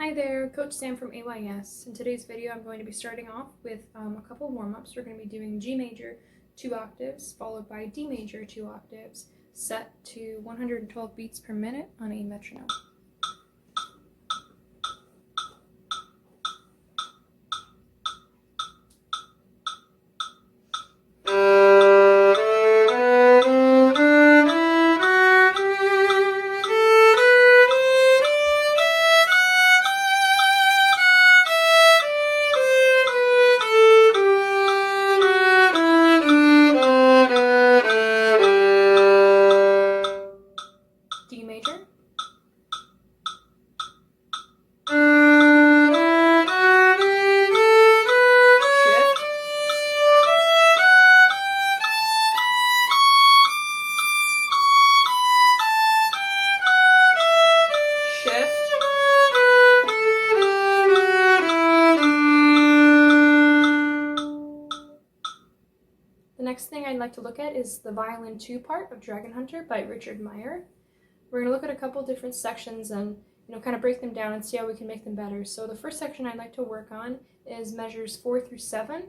Hi there, Coach Sam from AYS. In today's video, I'm going to be starting off with a couple warm-ups. We're going to be doing G major 2 octaves, followed by D major 2 octaves, set to 112 beats per minute on a metronome. D major, shift, shift, the next thing I'd like to look at is the Violin 2 part of Dragon Hunter by Richard Meyer. We're going to look at a couple different sections and kind of break them down and see how we can make them better. So the first section I'd like to work on is measures 4 through 7.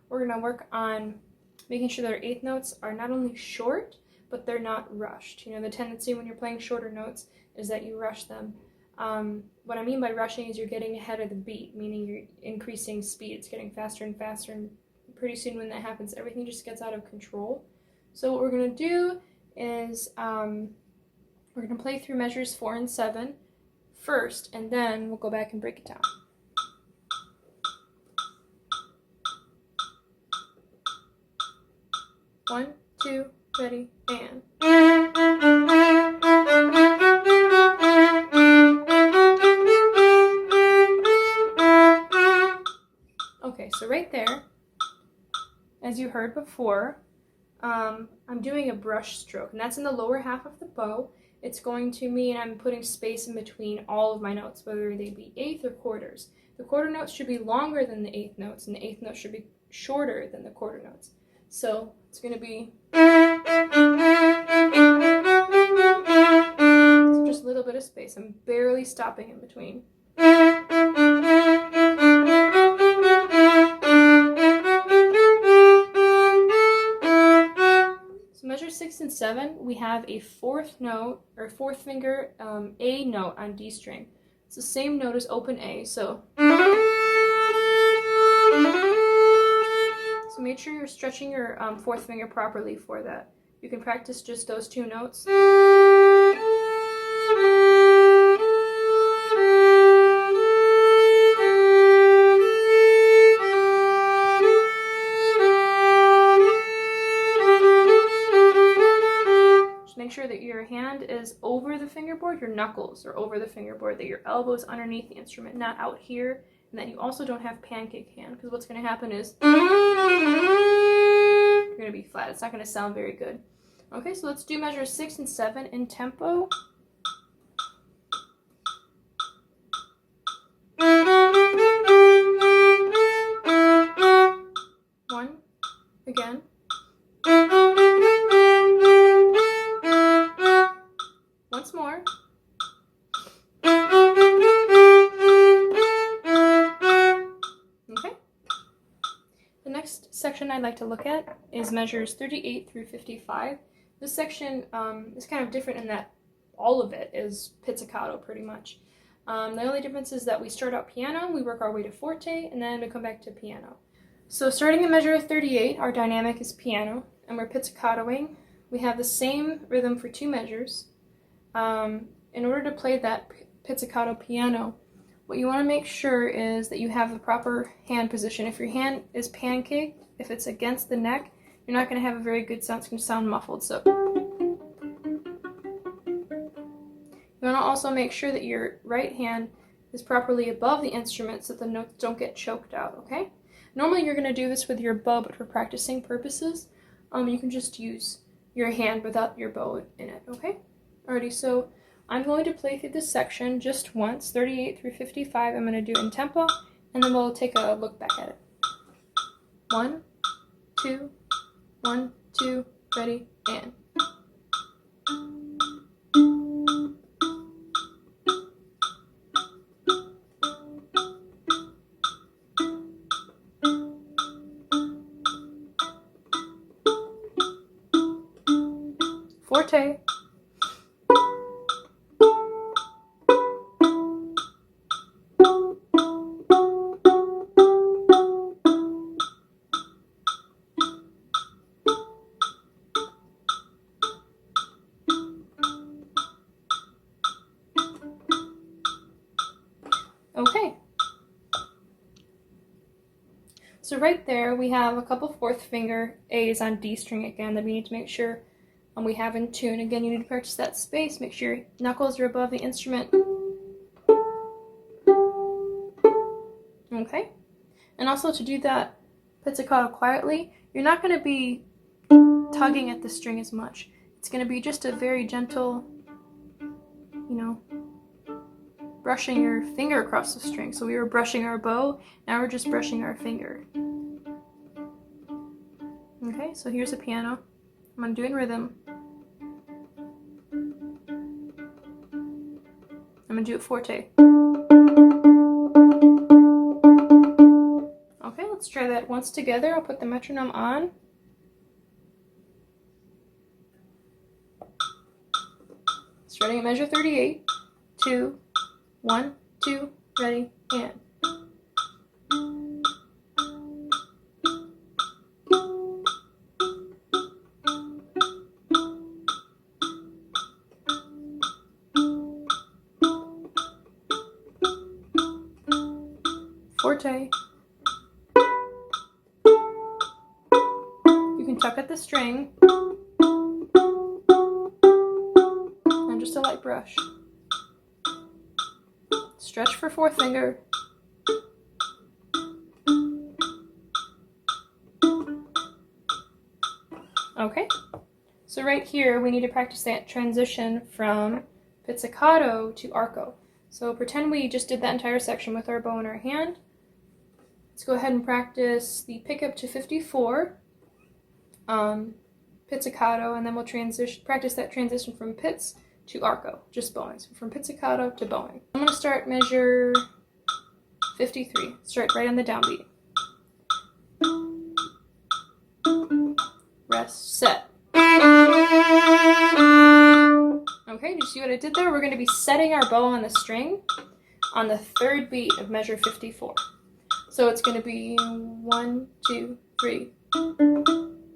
We're going to work on making sure that our eighth notes are not only short, but they're not rushed. The tendency when you're playing shorter notes is that you rush them. What I mean by rushing is you're getting ahead of the beat, meaning you're increasing speed. It's getting faster and faster, and pretty soon when that happens, everything just gets out of control. So what we're going to do is we're going to play through measures 4 and 7 first, and then we'll go back and break it down. One, two, ready, and. Okay, so right there, as you heard before, I'm doing a brush stroke, and that's in the lower half of the bow. It's going to mean I'm putting space in between all of my notes, whether they be eighth or quarters. The quarter notes should be longer than the eighth notes, and the eighth notes should be shorter than the quarter notes. So it's going to be just a little bit of space. I'm barely stopping in between. Measure 6 and 7, we have a fourth note, or fourth finger A note on D string. It's the same note as open A, so make sure you're stretching your fourth finger properly for that. You can practice just those two notes. Make sure that your hand is over the fingerboard, your knuckles are over the fingerboard, that your elbow is underneath the instrument, not out here, and that you also don't have pancake hand, because what's going to happen is you're going to be flat. It's not going to sound very good. Okay, so let's do measures 6 and 7 in tempo. One, again. Once more. Okay. The next section I'd like to look at is measures 38 through 55. This section is kind of different in that all of it is pizzicato pretty much. The only difference is that we start out piano, we work our way to forte, and then we come back to piano. So starting in measure 38, our dynamic is piano, and we're pizzicatoing. We have the same rhythm for 2 measures. In order to play that pizzicato piano, what you want to make sure is that you have the proper hand position. If your hand is pancaked, if it's against the neck, you're not going to have a very good sound. It's going to sound muffled. So you want to also make sure that your right hand is properly above the instrument so that the notes don't get choked out, okay? Normally you're going to do this with your bow, but for practicing purposes, you can just use your hand without your bow in it, okay? Alrighty, so I'm going to play through this section just once, 38 through 55. I'm going to do it in tempo, and then we'll take a look back at it. 1, 2, 1, 2, ready, and. forte. Okay. So right there we have a couple fourth finger A's on D string again that we need to make sure we have in tune. Again, you need to practice that space. Make sure your knuckles are above the instrument. Okay. And also to do that pizzicato quietly, you're not going to be tugging at the string as much. It's going to be just a very gentle, brushing your finger across the string. So we were brushing our bow, now we're just brushing our finger. Okay, so here's a piano. I'm going to do it in rhythm. I'm going to do it forte. Okay, let's try that once together. I'll put the metronome on. Starting at measure 38, 2, 1, 2, ready, and. Forte. You can tuck at the string. And just a light brush. Stretch for fourth finger. Okay, so right here we need to practice that transition from pizzicato to arco. So pretend we just did that entire section with our bow in our hand. Let's go ahead and practice the pickup to 54 pizzicato, and then we'll practice that transition from pizz to arco, just bowing. So from pizzicato to bowing. I'm going to start measure 53. Start right on the downbeat. Rest, set. Okay, did you see what I did there? We're going to be setting our bow on the string on the third beat of measure 54. So it's going to be 1, 2, 3.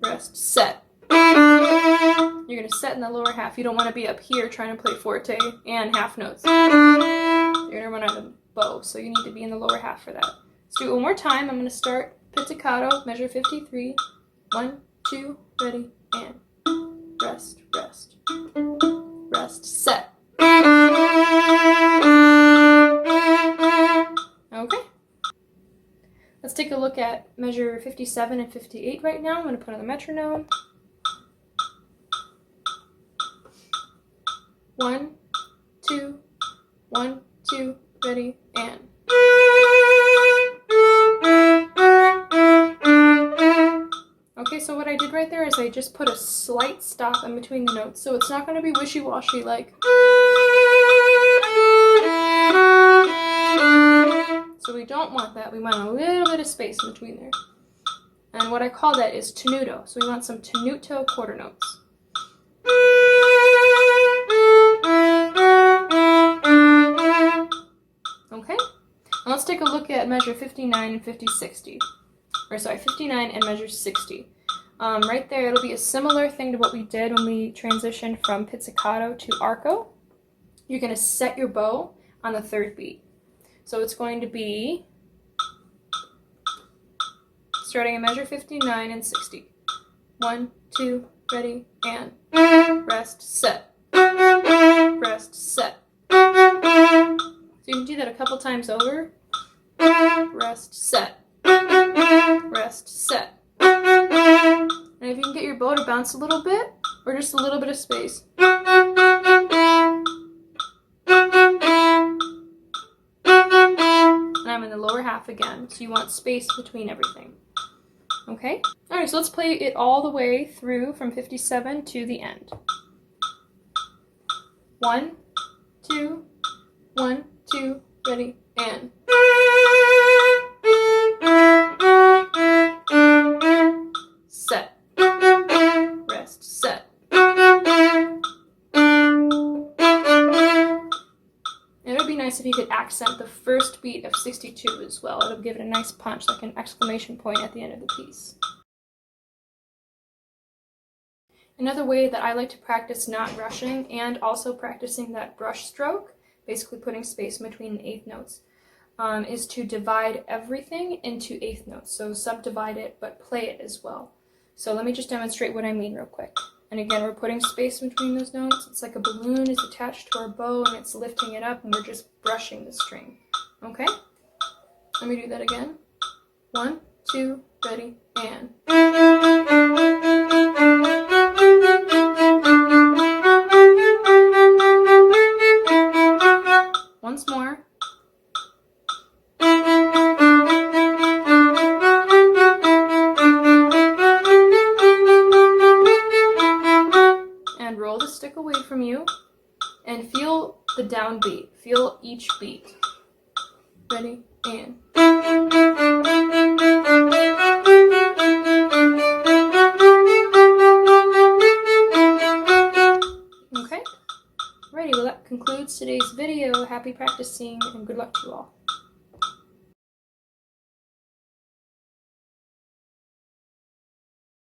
Rest, set. You're going to set in the lower half. You don't want to be up here trying to play forte and half notes. You're going to run out of bow, so you need to be in the lower half for that. Let's do it one more time. I'm going to start pizzicato, measure 53. 1, 2, ready, and rest, rest. Rest, set. Okay. Let's take a look at measure 57 and 58 right now. I'm going to put on the metronome. 1, 2, 1, 2, ready, and. Okay, so what I did right there is I just put a slight stop in between the notes, so it's not going to be wishy-washy like. So we don't want that. We want a little bit of space in between there. And what I call that is tenuto. So we want some tenuto quarter notes. Okay, and let's take a look at measure 59 and 50-60. Or sorry, 59 and measure 60. Right there, it'll be a similar thing to what we did when we transitioned from pizzicato to arco. You're going to set your bow on the third beat. So it's going to be starting at measure 59 and 60. 1, 2, ready, and rest, set. Rest, set. So you can do that a couple times over. Rest, set. Rest, set. And if you can get your bow to bounce a little bit, or just a little bit of space. And I'm in the lower half again, so you want space between everything. Okay? Alright, so let's play it all the way through from 57 to the end. 1, 2, 1, 2, ready, and. Set. Rest, set. nice if you could accent the first beat of 62 as well. It'll give it a nice punch, like an exclamation point at the end of the piece. Another way that I like to practice not rushing and also practicing that brush stroke, basically putting space between the eighth notes, is to divide everything into eighth notes. So subdivide it, but play it as well. So let me just demonstrate what I mean real quick. And again, we're putting space between those notes. It's like a balloon is attached to our bow and it's lifting it up and we're just brushing the string. Okay? Let me do that again. 1, 2, ready, and. Once more. And roll the stick away from you and feel the downbeat. Feel each beat. Ready, and. Okay? Ready, well that concludes today's video. Happy practicing and good luck to you all.